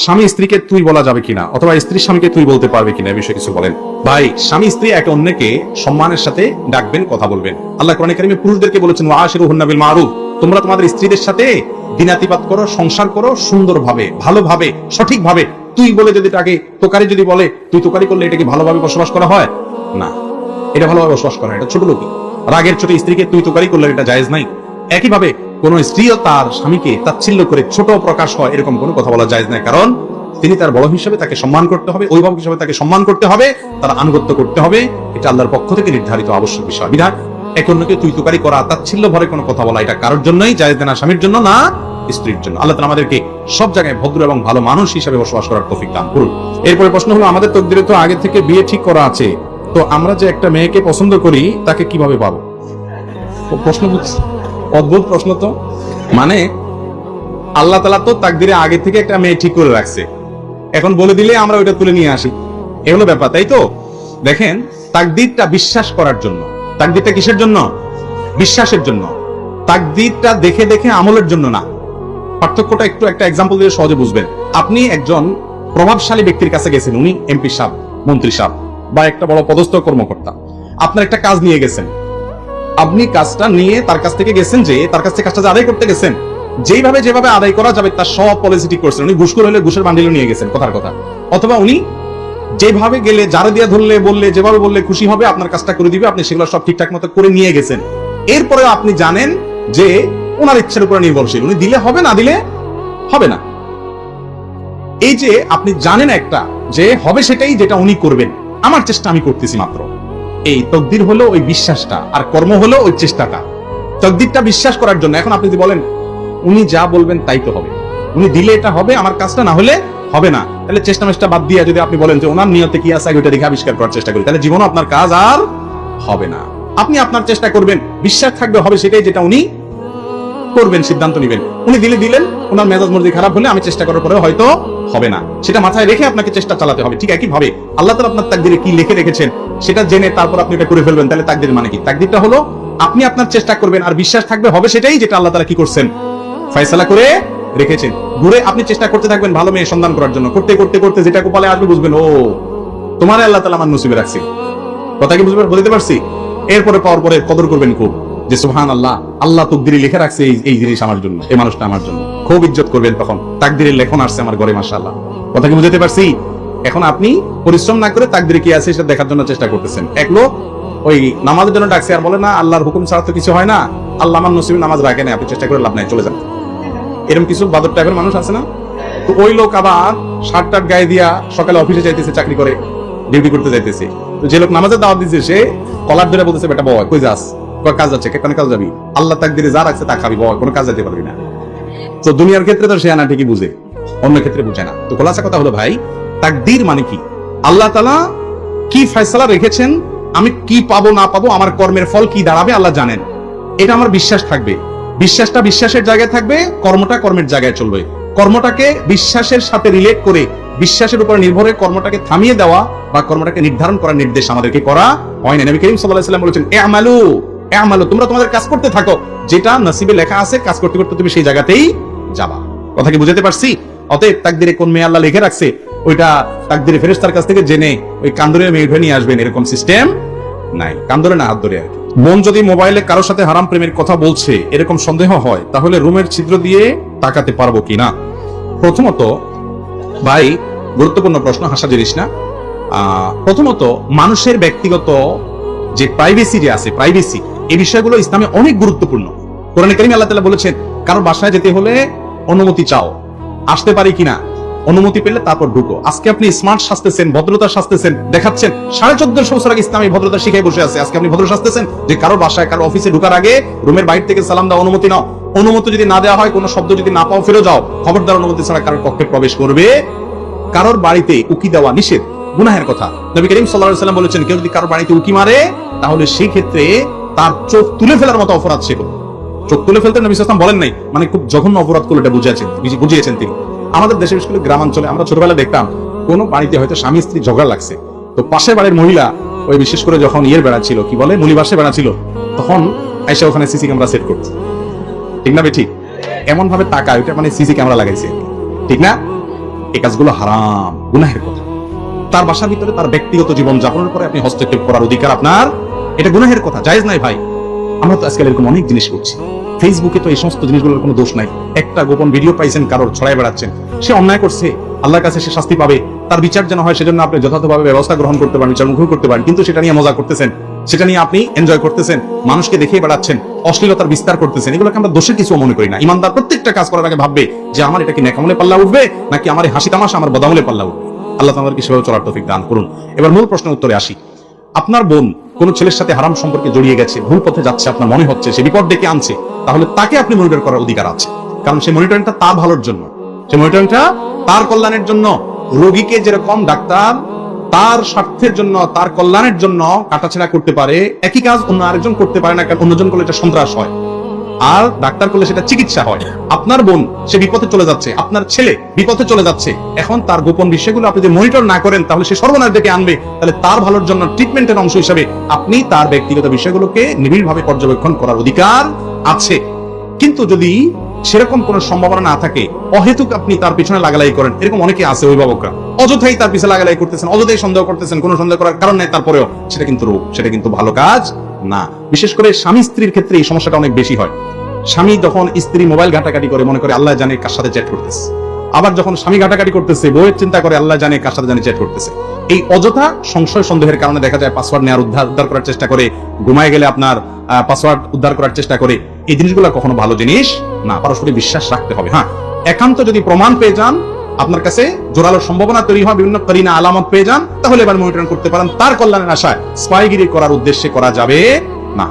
স্বামী স্ত্রীকে তুই বলা যাবে কিনা, অথবা স্ত্রী স্বামীকে তুই বলতে পারবে কিনা, এই বিষয়ে কিছু বলেন। ভাই, স্বামী স্ত্রী একে অন্যকে সম্মানের সাথে ডাকবেন, কথা বলবেন। আল্লাহ কোরআনে কারিমে পুরুষদেরকে বলেছেন, ওয়াশিরুহুন্না বিল মারুফ, তোমরা তোমাদের স্ত্রীদের সাথে দিনাতিপাত করো, সংসার করো সুন্দরভাবে, ভালোভাবে, সঠিকভাবে। তুই বলে যদি তাকে তোকারি যদি বলে, তুই তোকারি করলে এটা কি ভালোভাবে বসবাস করা হয়? না, এটা ভালোভাবে বসবাস করা, এটা ছোট লোকই। রাগের ছোট স্ত্রীকে তুই তোকারি করলে এটা জায়েজ নাই। একইভাবে কোন স্ত্রীও তার স্বামীকে তাচ্ছিল্য করে ছোট প্রকাশ হয় এরকম কোনো কথা বলা জায়েজ নাই, কারণ তিনি তার বড় হিসেবে তাকে সম্মান করতে হবে, অভিভাবক হিসেবে তাকে সম্মান করতে হবে, তার আনুগত্য করতে হবে। এটা আল্লাহর পক্ষ থেকে নির্ধারিত আবশ্যক বিষয়। বিধান এক অন্যকে তুই তুকারি করা, তাচ্ছিল্য ভরে কোনো কথা বলা, এটা কারোর জন্যই জায়েজ না, স্বামীর জন্য না, স্ত্রীর জন্য। আল্লাহ তাআলা আমাদেরকে সব জায়গায় ভদ্র এবং ভালো মানুষ হিসেবে বসবাস করার তৌফিক দান করুন। এরপরে প্রশ্ন হলো, আমাদের তকদিরে তো আগে থেকে বিয়ে ঠিক করা আছে, তো আমরা যে একটা মেয়েকে পছন্দ করি তাকে কিভাবে পাবো? প্রশ্ন অদ্ভুত প্রশ্ন তো। মানে আল্লাহ তাআলা তো তাকদিরে আগে থেকে একটা মেয়ে ঠিক করে রাখছে, এখন বলে দিলে আমরা ওইটা তুলে নিয়ে আসি, এগুলো ব্যাপার, তাই তো? দেখেন, তাকদিরটা বিশ্বাস করার জন্য। তাকদিরটা কিসের জন্য? বিশ্বাসের জন্য। তাকদিরটা দেখে দেখে আমলের জন্য না। পার্থক্যটা একটু একটা এক্সাম্পল দিয়ে সহজে বুঝবেন। আপনি একজন প্রভাবশালী ব্যক্তির কাছে গেছেন, উনি এমপি সাহেব, মন্ত্রী সাহেব বা একটা বড় পদস্থ কর্মকর্তা। আপনার একটা কাজ নিয়ে গেছেন, আপনি কাজটা নিয়ে তার কাছ থেকে গেছেন, যে তার কাছ থেকে কাজটা আদায় করতে গেছেন, যেভাবে আদায় করা যাবে তার সব পলিসি ঠিক করছেন। উনি ঘুষখোর হলে ঘুষের বান্ডিল নিয়ে গেছেন, কথার কথা। অথবা উনি যেভাবে গেলে, যারা দিয়ে ধরলে, বললে, যেভাবে বললে খুশি হবে আপনার কাজটা করে দিবে, আপনি সেগুলো সব ঠিকঠাক মতো করে নিয়ে গেছেন। এরপরে আপনি জানেন যে ওনার ইচ্ছার উপর নির্ভরশীল, উনি দিলে হবে, না দিলে হবে না। এই যে আপনি জানেন একটা যে হবে সেটাই, যেটা উনি করবেন, আমার চেষ্টা আমি করতেছি মাত্র। এই তকদির হলো ওই বিশ্বাসটা, আর কর্ম হলো ওই চেষ্টাটা। তকদিরটা বিশ্বাস করার জন্য। এখন আপনি যদি বলেন উনি যা বলবেন তাই তো হবে, উনি দিলে এটা হবে, আমার কাজটা না হলে হবে না, তাহলে চেষ্টা মেষ্টা বাদ দিয়ে যদি আপনি বলেন যে ওনার নিয়তে কি আছে ওইটা দেখে আবিষ্কার করার চেষ্টা করি, তাহলে জীবনে আপনার কাজ আর হবে না। আপনি আপনার চেষ্টা করবেন, বিশ্বাস থাকবে হবে সেটাই, যেটা উনি করবেন, সিদ্ধান্ত নেবেন। উনি দিলেন, ওনার মেজাজ মর্জি খারাপ হলে আমি চেষ্টা করার পরে হয়তো হবে না, সেটা মাথায় রেখে আপনাকে চেষ্টা চালাতে হবে। ঠিক একই ভাবে আল্লাহ তাআলা আপনার তাকদিরে কি লিখে রেখেছেন সেটা জেনে তারপর আপনি এটা করে ফেলবেন, তাহলে তাকদির মানে কি? তাকদিরটা হলো আপনি আপনার চেষ্টা করবেন, আর বিশ্বাস থাকবে হবে সেটাই, যেটা আল্লাহ তাআলা কি করছেন, ফয়সালা করে রেখেছেন। ঘুরে আপনি চেষ্টা করতে থাকবেন ভালো মেয়ে সন্ধান করার জন্য, করতে করতে করতে যেটা কপালে আসবে বুঝবেন ও তোমারে আল্লাহ তাআলা আমার নসিবে রাখছে। কথা কি বলতে পারছি? এরপরে পাওয়ার পরে কদর করবেন খুব, যে সুবহানাল্লাহ, আল্লাহ তাকদিরে লিখে রাখছে এই জিনিস আমার জন্য, এই মানুষটা আমার জন্য। খুব ইজ্জত করবেন তখন, তাকদিরের লেখন আসছে আমার ঘরে, মাশাআল্লাহ। কথা কি বুঝতে পারছি? এখন আপনি পরিশ্রম না করে তাকদিরে কি আছে সেটা দেখার জন্য চেষ্টা করতেছেন। এক লোক ওই নামাজের জন্য ডাকছে, আর বলে না আল্লাহর হুকুম ছাড়া তো কিছু হয় না, আল্লাহ আমার নসিবে নামাজ রাখে না, আপনি চেষ্টা করে লাভ নাই, চলে যান। এরকম কিছু বাদর টাইপের মানুষ আছে না? তো ওই লোক আবার শার্ট টার্ট গায়ে দিয়া সকালে অফিসে যাইতেছে, চাকরি করে ডিউটি করতে যাইতেছে। তো যে লোক নামাজের দাওয়াত দিচ্ছে সে কলার ধরে বলতেছে, বেটা বয় কই যাস? কাজ যাচ্ছে, কেন কাজ যাবি? আল্লাহ তাকদিরে যা রাখছে তা খাবি, বয় কোনো কাজ যেতে পারবি না। তো দুনিয়ার ক্ষেত্রে তো সে আনা ঠিকই বুঝে, অন্য ক্ষেত্রে বুঝে না। তো খোলাসা কথা হলো ভাই, তাকদির মানে কি? আল্লাহ তাআলা কি ফয়সালা রেখেছেন, আমি কি পাবো না পাবো, আমার কর্মের ফল কি দাঁড়াবে আল্লাহ জানেন। এটা আমার বিশ্বাস থাকবে, বিশ্বাসটা বিশ্বাসের জায়গায় থাকবে, কর্মটা কর্মের জায়গায় চলবে। কর্মটাকে বিশ্বাসের সাথে রিলেট করে, বিশ্বাসের উপর নির্ভরে কর্মটাকে থামিয়ে দেওয়া বা কর্মটাকে নির্ধারণ করার নির্দেশ আমাদেরকে করা হয় না। নবী করিম সাল্লাল্লাহু আলাইহি ওয়াসাল্লাম বলেছেন, আমালু, তোমরা তোমাদের কাজ করতে থাকো, যেটা নসিবে লেখা আছে কাজ করতে করতে তুমি সেই জায়গাতেই যাবা। কথা কি বুঝাতে পারছি? অতএব তাকদিরে কোন মেয়ে আল্লাহ লিখে রাখছে ওইটা তাকদিরে ফেরেশতার কাছ থেকে জেনে ওই কান্দরে মেয়ে উঠে নিয়ে আসবেন, এরকম সিস্টেম নাই। কান্দরে না, হাত ধরে আর কি। বোন যদি মোবাইলে কারোর সাথে হারাম প্রেমের কথা বলছে এরকম সন্দেহ হয়, তাহলে রুমের ছিদ্র দিয়ে তাকাতে পারবো কিনা? প্রথমত ভাই, গুরুত্বপূর্ণ প্রশ্ন, হাসা জিনিস না। প্রথমত মানুষের ব্যক্তিগত যে প্রাইভেসি যে আছে, প্রাইভেসি, এই বিষয়গুলো ইসলামে অনেক গুরুত্বপূর্ণ। কোরআনে কারিমে আল্লাহ তাআলা বলেছেন, কারোর বাসায় যেতে হলে অনুমতি চাও, আসতে পারি কিনা, অনুমতি পেলে তারপর ঢুকো। আজকে আপনি স্মার্ট সাজতেছেন, ভদ্রতা সাজতেছেন, দেখাচ্ছেন 1450 বছর আগে ইসলাম এই ভদ্রতা শিখাই বসে আছে। আজকে আপনি ভদ্র সাজতেছেন যে কারোর বাসায়, কারো অফিসে ঢোকার আগে রুমের বাইরে থেকে সালাম দাও, অনুমতি নাও। অনুমতি যদি না দেওয়া হয়, কোনো শব্দ যদি না পাও, ফিরে যাও। খবরদার অনুমতি ছাড়া কারোর কক্ষে প্রবেশ করবে। কারোর বাড়িতে উকি দেওয়া নিষেধ, গুনাহের কথা। নবী করিম সাল্লাল্লাহু আলাইহি ওয়াসাল্লাম বলেছেন, কেউ যদি কারোর বাড়িতে উকি মারে তাহলে সেই ক্ষেত্রে তার চোখ তুলে ফেলার মতো অপরাধ সে করবে। চোখ তুলে ফেলতে নবী সাল্লাল্লাহু আলাইহি ওয়াসাল্লাম বলেন নাই, মানে খুব জঘন্য অপরাধ করলে এটা বুঝিয়েছেন তিনি। আমাদের দেশে বিশেষ করে গ্রামাঞ্চলে আমরা ছোটবেলায় দেখতাম, কোন বাড়িতে হয়তো স্বামী স্ত্রী ঝগড়া লাগছে, তো পাশের বাড়ির মহিলা ওই বিশেষ করে যখন বেড়া ছিল, কি বলে মুলিবাসে বেড়া ছিল, তখন আইসা ওখানে সিসি ক্যামেরা সেট করছে। ঠিক না? ঠিক এমন ভাবে তাকায়, ওইটা মানে সিসি ক্যামেরা লাগাইছে, ঠিক না? এই কাজগুলো হারাম, গুনাহের কথা। তার বাসার ভিতরে তার ব্যক্তিগত জীবন যাপনের পরে আপনি হস্তক্ষেপ করার অধিকার আপনার, এটা গুনাহের কথা, জায়েজ নাই ভাই। আমরা তো আজকাল এরকম অনেক জিনিস করছি। ফেসবুকে তো এই সমস্ত জিনিসগুলোর কোনো দোষ নাই। একটা গোপন ভিডিও পাইছেন কারোর, ছড়াই বেড়াচ্ছেন, সে অন্যায় করছে, আল্লাহর কাছে সে শাস্তি পাবে, তার বিচার যেন হয় সেজন্য আপনি যথাযথভাবে ব্যবস্থা গ্রহণ করতে পারেন, বিচার মুখ করতে পারেন। কিন্তু সেটা নিয়ে মজা করতেছেন, সেটা নিয়ে আপনি এনজয় করতেছেন, মানুষকে দেখিয়ে বেড়াচ্ছেন, অশ্লীলতার বিস্তার করতেছেন। এগুলোকে আমরা দোষের কিছু মনে করি না। ইমানদার প্রত্যেকটা কাজ করার আগে ভাববে যে আমার এটা কি নেকামলে পাল্লা উঠবে, নাকি আমার এই হাসি তামাশা আমার বদামলে পাল্লা উঠবে। আল্লাহ আমাদেরকে সেভাবে চলার তৌফিক দান করুন। এবার মূল প্রশ্নের উত্তরে আসি। আপনার বোন কোন ছেলের সাথে হারাম সম্পর্কে জড়িয়ে গেছে, ভুল পথে যাচ্ছে, আপনার মনে হচ্ছে সে বিপদ ডেকে আনছে, তাহলে তাকে আপনি মনিটর করার অধিকার আছে। কারণ সেই মনিটরিংটা তার ভালোর জন্য, সেই মনিটরিংটা তার কল্যাণের জন্য। রোগীকে যেরকম ডাক্তার তার স্বার্থের জন্য, তার কল্যাণের জন্য কাটাছেড়া করতে পারে, একই কাজ অন্য আরেকজন করতে পারে না, কারণ অন্যজন করলে এটা সন্ত্রাস হয়, আর ডাক্তার করলে সেটা চিকিৎসা হয়। আপনার বোন সে বিপথে চলে যাচ্ছে, আপনার ছেলে বিপথে চলে যাচ্ছে, এখন তার গোপন বিষয়গুলো আপনি যদি মনিটর না করেন তাহলে সে সর্বনাশ ডেকে আনবে। তাহলে তার ভালোর জন্য ট্রিটমেন্টের অংশ হিসাবে আপনি তার ব্যক্তিগত বিষয়গুলোকে নিবিড়ভাবে পর্যবেক্ষণ করার অধিকার আছে। কিন্তু যদি সেরকম কোন সম্ভাবনা না থাকে, অহেতুক আপনি তার পিছনে লাগালাই করেন, এরকম অনেকে আছে অভিভাবকরা, অযথাই তার পিছনে লাগালাই করতেছেন, অযথাই সন্দেহ করতেছেন, কোনো সন্দেহ করার কারণ নেই, তারপরেও সেটা কিন্তু রোগ, সেটা কিন্তু ভালো কাজ না। বিশেষ করে স্বামী স্ত্রীর ক্ষেত্রে এই সমস্যাটা অনেক বেশি হয়। স্বামী যখন স্ত্রী মোবাইল ঘাটাঘাটি করে, মনে করে আল্লাহ জানে কার সাথে চ্যাট করতেছে, আবার যখন স্বামী ঘাটাঘাটি করতেছে, বউয়ের চিন্তা করে আল্লাহ জানে কার সাথে জানে চ্যাট করতেছে। এই অযথা সংশয় সন্দেহের কারণে দেখা যায় পাসওয়ার্ড নেওয়ার উদ্ধার করার চেষ্টা করে, ঘুমায় গেলে আপনার পাসওয়ার্ড উদ্ধার করার চেষ্টা করে। এই জিনিসগুলো কখনো ভালো জিনিস না, পারস্পরিক বিশ্বাস রাখতে হবে। হ্যাঁ, একান্ত যদি প্রমাণ পেয়ে যান, আপনার কাছে জোরালো সম্ভাবনা তৈরি হয়, বিভিন্ন করিনা আলামত পেয়ে যান, তাহলে এবার মনিটরিং করতে পারেন। তার কল্যাণের আশায় স্পাইগিরি করার উদ্দেশ্যে করা যাবে না।